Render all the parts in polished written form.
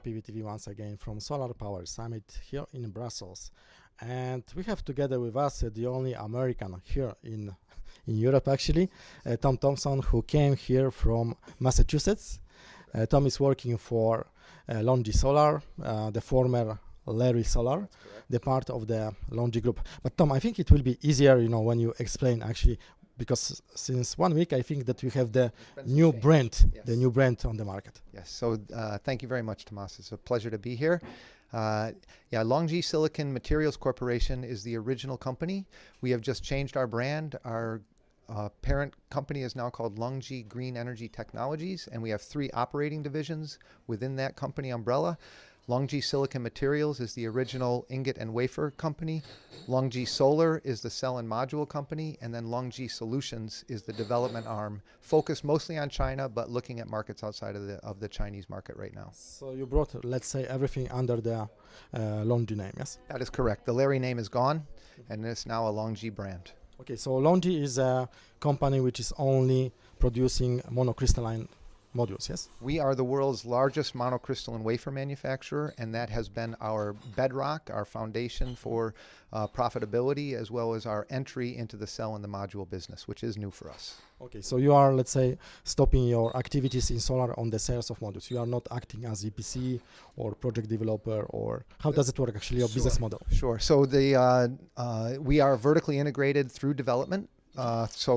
PVTV once again from SolarPower Summit here in Brussels. And we have together with us the only American here in Europe actually, Tom Thompson, who came here from Massachusetts. Tom is working for LONGi Solar, the former Larry Solar, the part of the LONGi group. But Tom, I think it will be easier, when you explain actually, because since 1 week I think that we have the new brand, the new brand on the market. Yes, so thank you very much, Tomas. It's a pleasure to be here. LONGi Silicon Materials Corporation is the original company. We have just changed our brand. Our parent company is now called LONGi Green Energy Technologies, and we have 3 operating divisions within that company umbrella. LONGi Silicon Materials is the original ingot and wafer company. LONGi Solar is the cell and module company, and then LONGi Solutions is the development arm, focused mostly on China, but looking at markets outside of the Chinese market right now. So you brought, let's say, everything under the LONGi name, yes? That is correct. The Larry name is gone, and it's now a LONGi brand. Okay, so LONGi is a company which is only producing monocrystalline modules, yes? We are the world's largest monocrystalline wafer manufacturer, and that has been our bedrock, our foundation for profitability, as well as our entry into the cell and the module business, which is new for us. Okay, so you are, let's say, stopping your activities in solar on the sales of modules. You are not acting as EPC or project developer, or how does it work actually, your business model? Sure. So we are vertically integrated through development. As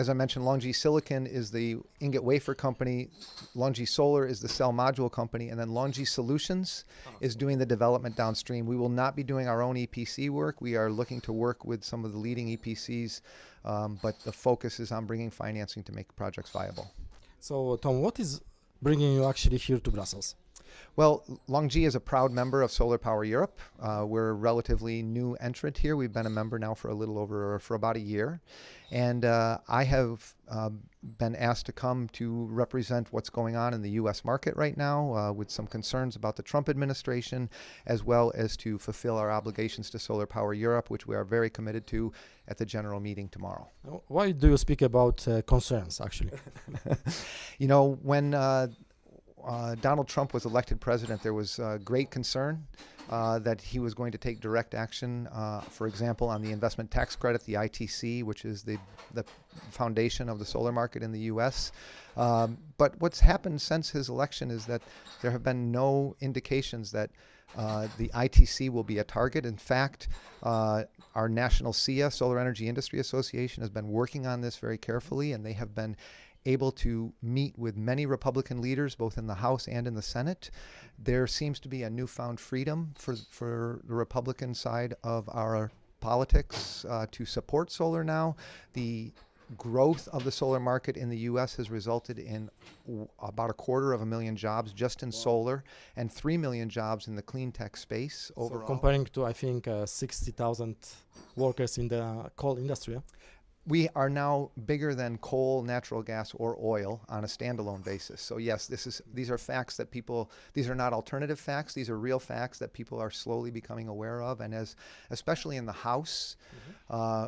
I mentioned, LONGi Silicon is the ingot wafer company, LONGi Solar is the cell module company, and then LONGi Solutions is doing the development downstream. We will not be doing our own EPC work. We are looking to work with some of the leading EPCs, but the focus is on bringing financing to make projects viable. So Tom, what is bringing you actually here to Brussels? Well, LONGi is a proud member of SolarPower Europe. We're a relatively new entrant here. We've been a member now for about a year. And I have been asked to come to represent what's going on in the U.S. market right now with some concerns about the Trump administration, as well as to fulfill our obligations to SolarPower Europe, which we are very committed to at the general meeting tomorrow. Why do you speak about concerns, actually? When Donald Trump was elected president, there was great concern that he was going to take direct action, for example, on the investment tax credit, the ITC, which is the foundation of the solar market in the U.S. But what's happened since his election is that there have been no indications that the ITC will be a target. In fact, our national SEIA, Solar Energy Industry Association, has been working on this very carefully, and they have been able to meet with many Republican leaders, both in the House and in the Senate. There seems to be a newfound freedom for the Republican side of our politics to support solar now. The growth of the solar market in the U.S. has resulted in about 250,000 jobs just in solar, and 3 million jobs in the clean tech space overall. So comparing to, I think, 60,000 workers in the coal industry, yeah? We are now bigger than coal, natural gas, or oil on a standalone basis. So yes, these are facts that these are not alternative facts. These are real facts that people are slowly becoming aware of. And especially in the House,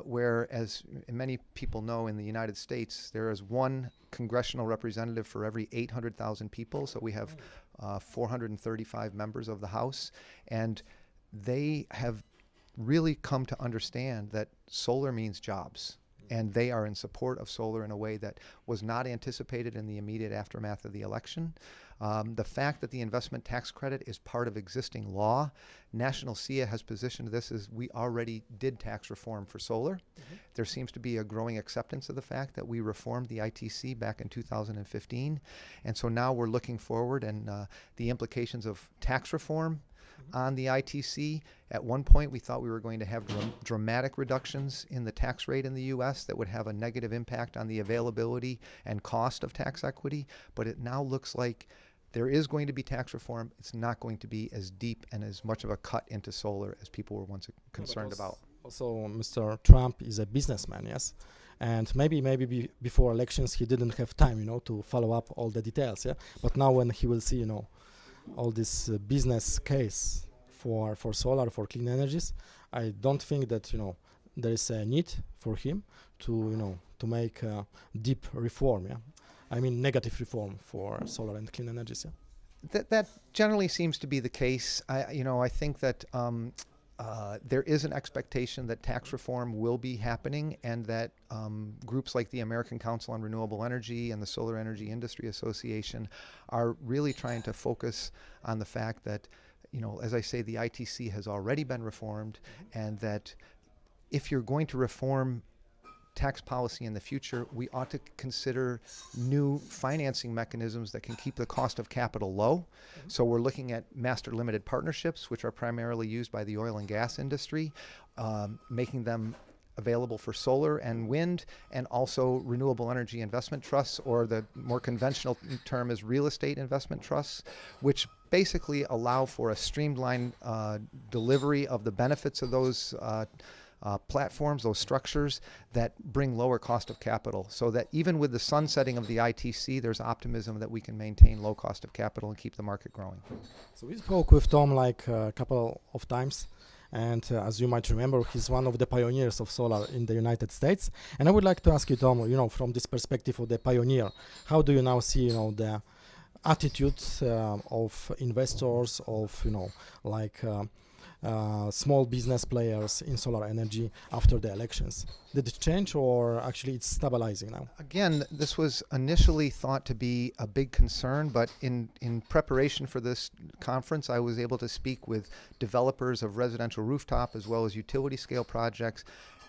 where, as many people know, in the United States, there is one congressional representative for every 800,000 people. So we have 435 members of the House, and they have really come to understand that solar means jobs. And they are in support of solar in a way that was not anticipated in the immediate aftermath of the election. The fact that the investment tax credit is part of existing law, National SEIA has positioned this as we already did tax reform for solar. There seems to be a growing acceptance of the fact that we reformed the ITC back in 2015. And so now we're looking forward, and the implications of tax reform on the ITC. At one point, we thought we were going to have dramatic reductions in the tax rate in the U.S. that would have a negative impact on the availability and cost of tax equity. But it now looks like there is going to be tax reform. It's not going to be as deep and as much of a cut into solar as people were once concerned about. Also, Mr. Trump is a businessman, yes? And maybe before elections, he didn't have time, to follow up all the details, yeah? But now when he will see, all this business case for solar, for clean energies, I don't think that there is a need for him to make a deep reform. Yeah, I mean negative reform for solar and clean energies. Yeah. That generally seems to be the case. I think that there is an expectation that tax reform will be happening, and that groups like the American Council on Renewable Energy and the Solar Energy Industry Association are really trying to focus on the fact that, as I say, the ITC has already been reformed, and that if you're going to reform tax policy in the future, we ought to consider new financing mechanisms that can keep the cost of capital low. So we're looking at master limited partnerships, which are primarily used by the oil and gas industry, making them available for solar and wind, and also renewable energy investment trusts, or the more conventional term is real estate investment trusts, which basically allow for a streamlined delivery of the benefits of those platforms, those structures that bring lower cost of capital, so that even with the sunsetting of the ITC, there's optimism that we can maintain low cost of capital and keep the market growing. So we spoke with Tom like a couple of times, and as you might remember, he's one of the pioneers of solar in the United States. And I would like to ask you, Tom, from this perspective of the pioneer, how do you now see, the attitudes of investors, of small business players in solar energy after the elections? Did it change, or actually it's stabilizing now? Again, this was initially thought to be a big concern, but in preparation for this conference, I was able to speak with developers of residential rooftop as well as utility scale projects,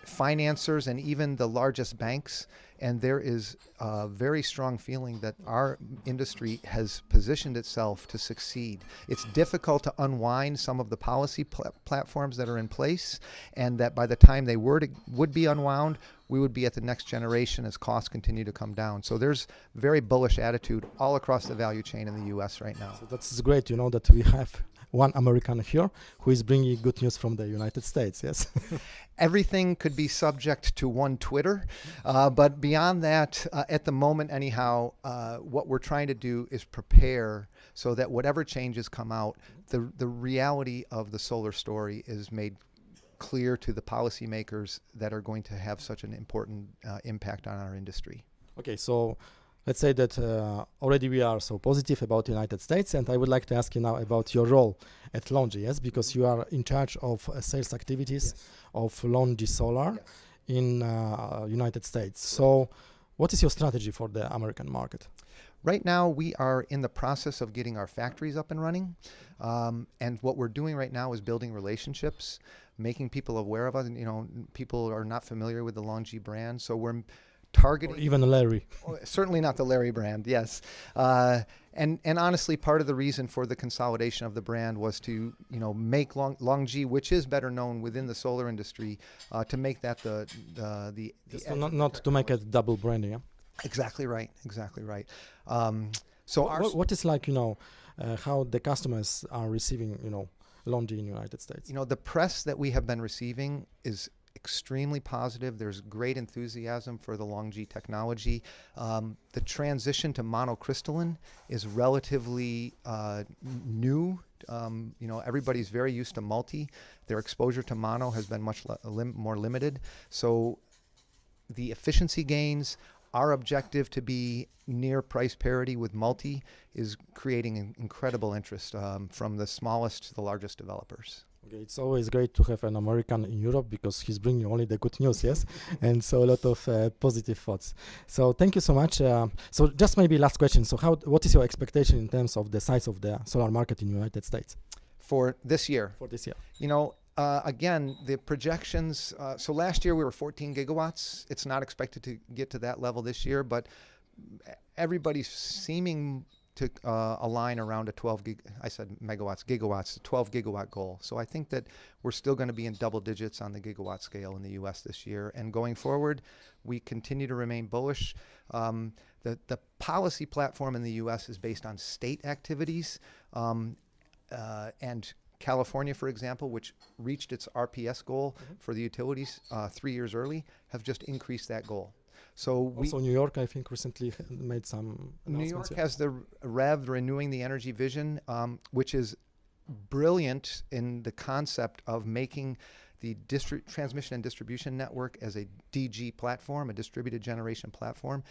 financiers, and even the largest banks. And there is a very strong feeling that our industry has positioned itself to succeed. It's difficult to unwind some of the policy platforms that are in place, and that by the time they would be unwound, we would be at the next generation as costs continue to come down. So there's very bullish attitude all across the value chain in the U.S. right now. So that's great, that we have one American here who is bringing good news from the United States, yes? Everything could be subject to one Twitter, but beyond that, at the moment anyhow, what we're trying to do is prepare so that whatever changes come out, the reality of the solar story is made clear to the policymakers that are going to have such an important impact on our industry. Okay, so let's say that already we are so positive about the United States, and I would like to ask you now about your role at LONGi, yes, because you are in charge of sales activities of LONGi Solar in United States. So what is your strategy for the American market? Right now, we are in the process of getting our factories up and running. And what we're doing right now is building relationships, making people aware of us. People are not familiar with the LONGi brand, so we're targeting. Or even Larry. Certainly not the Larry brand, yes. And honestly, part of the reason for the consolidation of the brand was to, make LONGi, which is better known within the solar industry, to make that not to make it double branding. Yeah? Exactly right. Exactly right. What is like, how the customers are receiving, LONGi in the United States? The press that we have been receiving is extremely positive. There's great enthusiasm for the LONGi technology. The transition to monocrystalline is relatively new. Everybody's very used to multi. Their exposure to mono has been much more limited. So the efficiency gains, our objective to be near price parity with multi, is creating incredible interest from the smallest to the largest developers. Okay, it's always great to have an American in Europe because he's bringing only the good news, yes? And so a lot of positive thoughts. So thank you so much. So just maybe last question. So what is your expectation in terms of the size of the solar market in the United States? For this year? For this year. Again, the projections, so last year we were 14 gigawatts. It's not expected to get to that level this year, but everybody's seeming to align around a 12 gigawatts, the 12 gigawatt goal. So I think that we're still going to be in double digits on the gigawatt scale in the U.S. this year. And going forward, we continue to remain bullish. The policy platform in the U.S. is based on state activities, and California, for example, which reached its RPS goal for the utilities 3 years early, have just increased that goal. So also New York, I think, recently made some announcements. New York has the REV, Renewing the Energy Vision, which is brilliant in the concept of making the transmission and distribution network as a DG platform, a distributed generation platform.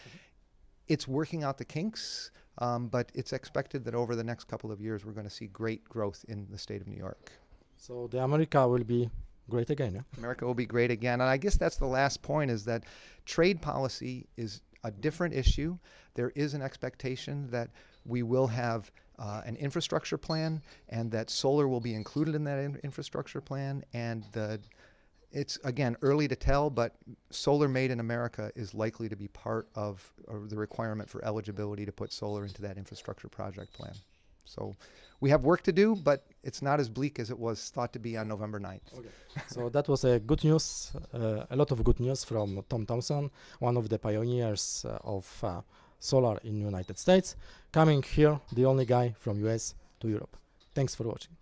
It's working out the kinks, but it's expected that over the next couple of years, we're going to see great growth in the state of New York. So the America will be great again, yeah? America will be great again. And I guess that's the last point, is that trade policy is a different issue. There is an expectation that we will have an infrastructure plan, and that solar will be included in that infrastructure plan. And it's, again, early to tell, but solar made in America is likely to be part of the requirement for eligibility to put solar into that infrastructure project plan. So we have work to do, but it's not as bleak as it was thought to be on November 9th. Okay. So that was a good news, a lot of good news from Tom Thompson, one of the pioneers of solar in United States, coming here, the only guy from US to Europe. Thanks for watching.